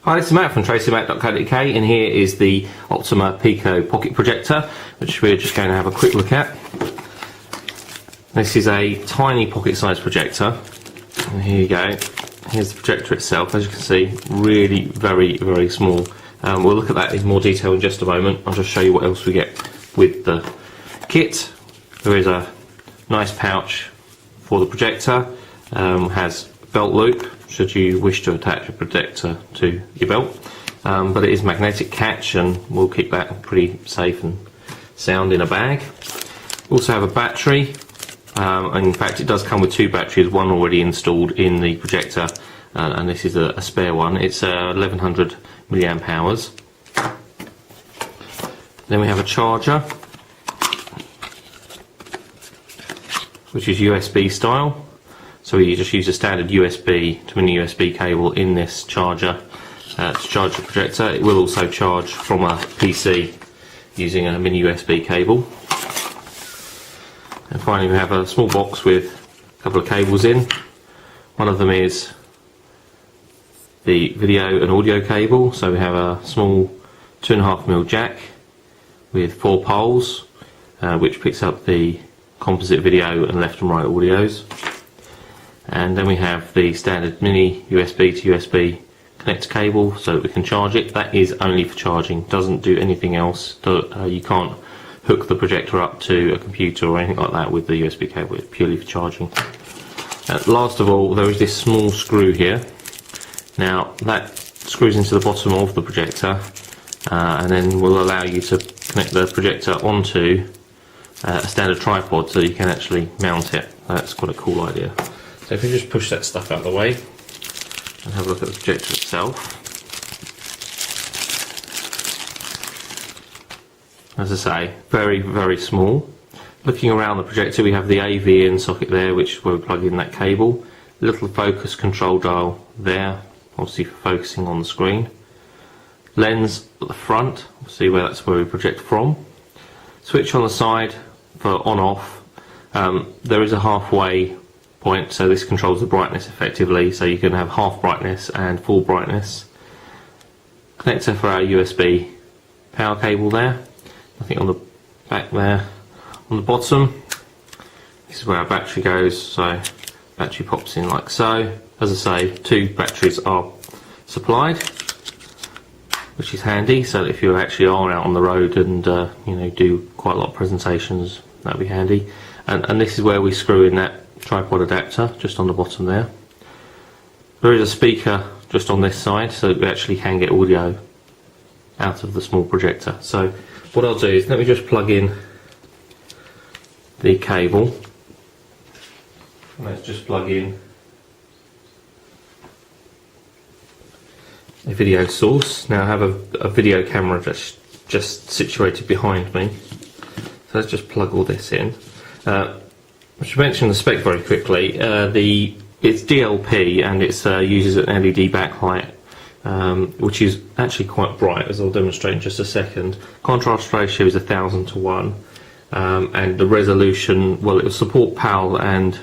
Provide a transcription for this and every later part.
Hi, this is Matt from tracymac.co.uk, and here is the Optima Pico pocket projector, which we're just going to have a quick look at. This is a tiny pocket-sized projector, and here you go. Here's the projector itself. As you can see, really very small. We'll look at that in more detail in just a moment. I'll just show you what else we get with the kit. There is a nice pouch for the projector. Has belt loop should you wish to attach a projector to your belt, but it is magnetic catch and we'll keep that pretty safe and sound in a bag. We also have a battery, and in fact it does come with two batteries, one already installed in the projector, and this is a spare one. It's 1100 milliamp hours. Then we have a charger, which is USB style. So you just use a standard USB to mini USB cable in this charger to charge the projector. It will also charge from a PC using a mini USB cable. And finally we have a small box with a couple of cables in. One of them is the video and audio cable. So we have a small 2.5mm jack with 4 poles, which picks up the composite video and left and right audios. And then we have the standard mini USB to USB connect cable so that we can charge it. That is only for charging, doesn't do anything else. You can't hook the projector up to a computer or anything like that with the USB cable, it's purely for charging. Last of all, there is this small screw here. Now that screws into the bottom of the projector and then will allow you to connect the projector onto a standard tripod so you can actually mount it. That's quite a cool idea. So if you just push that stuff out of the way and have a look at the projector itself. As I say, very small. Looking around the projector, we have the AV in socket there, which is where we plug in that cable. Little focus control dial there, obviously for focusing on the screen. Lens at the front, see where that's where we project from. Switch on the side for on-off. There is a halfway point, so this controls the brightness effectively, so you can have half brightness and full brightness. Connector for our USB power cable there, nothing on the back there. On the bottom, this is where our battery goes, so battery pops in like so. As I say, 2 batteries are supplied, which is handy, so that if you actually are out on the road and do quite a lot of presentations, that'd be handy. And this is where we screw in that tripod adapter, just on the bottom there. There is a speaker just on this side, so that we actually can get audio out of the small projector. So what I'll do is, let me just plug in the cable. Let's just plug in a video source. Now I have a video camera that's just situated behind me. So let's just plug all this in. I should mention the spec very quickly. It's DLP and it uses an LED backlight, which is actually quite bright, as I'll demonstrate in just a second. Contrast ratio is 1000 to 1, and the resolution, well, it will support PAL and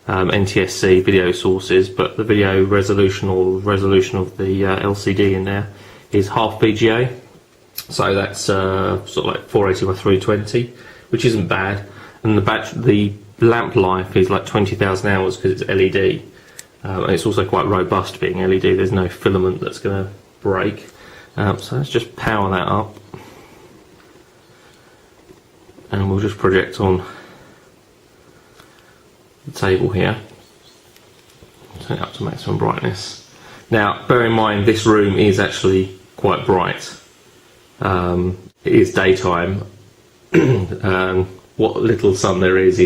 NTSC video sources, but the video resolution, or resolution of the LCD in there, is half VGA, so that's sort of like 480 by 320, which isn't bad. And the lamp life is like 20,000 hours because it's LED, and it's also quite robust being LED. There's no filament that's going to break. So let's just power that up, and we'll just project on the table here. Turn it up to maximum brightness. Now bear in mind this room is actually quite bright. It is daytime. What little sun there is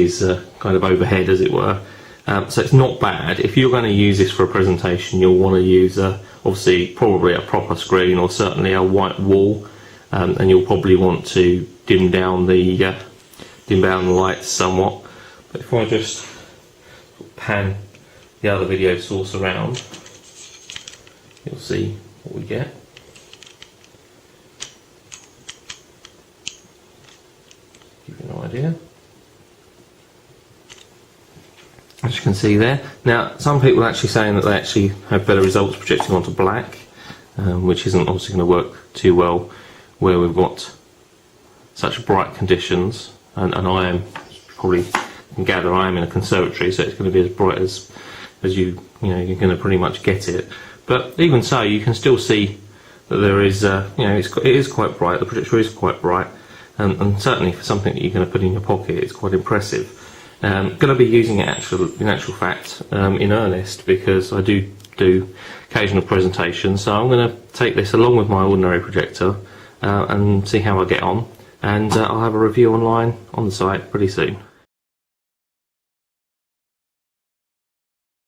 kind of overhead, as it were. So it's not bad. If you're going to use this for a presentation, you'll want to use obviously probably a proper screen, or certainly a white wall, and you'll probably want to dim down the lights somewhat. But if I just pan the other video source around, you'll see what we get. Give you an idea. As you can see there. Now, some people are actually saying that they actually have better results projecting onto black. which isn't obviously going to work too well where we've got such bright conditions, and I am, probably can gather, I am in a conservatory, so it's going to be as bright as you're going to pretty much get it. But even so, you can still see that there is, it is quite bright. The projector is quite bright, and certainly for something that you're going to put in your pocket, it's quite impressive. Going to be using it in actual fact in earnest, because I do occasional presentations. So I'm going to take this along with my ordinary projector and see how I get on. And I'll have a review online on the site pretty soon.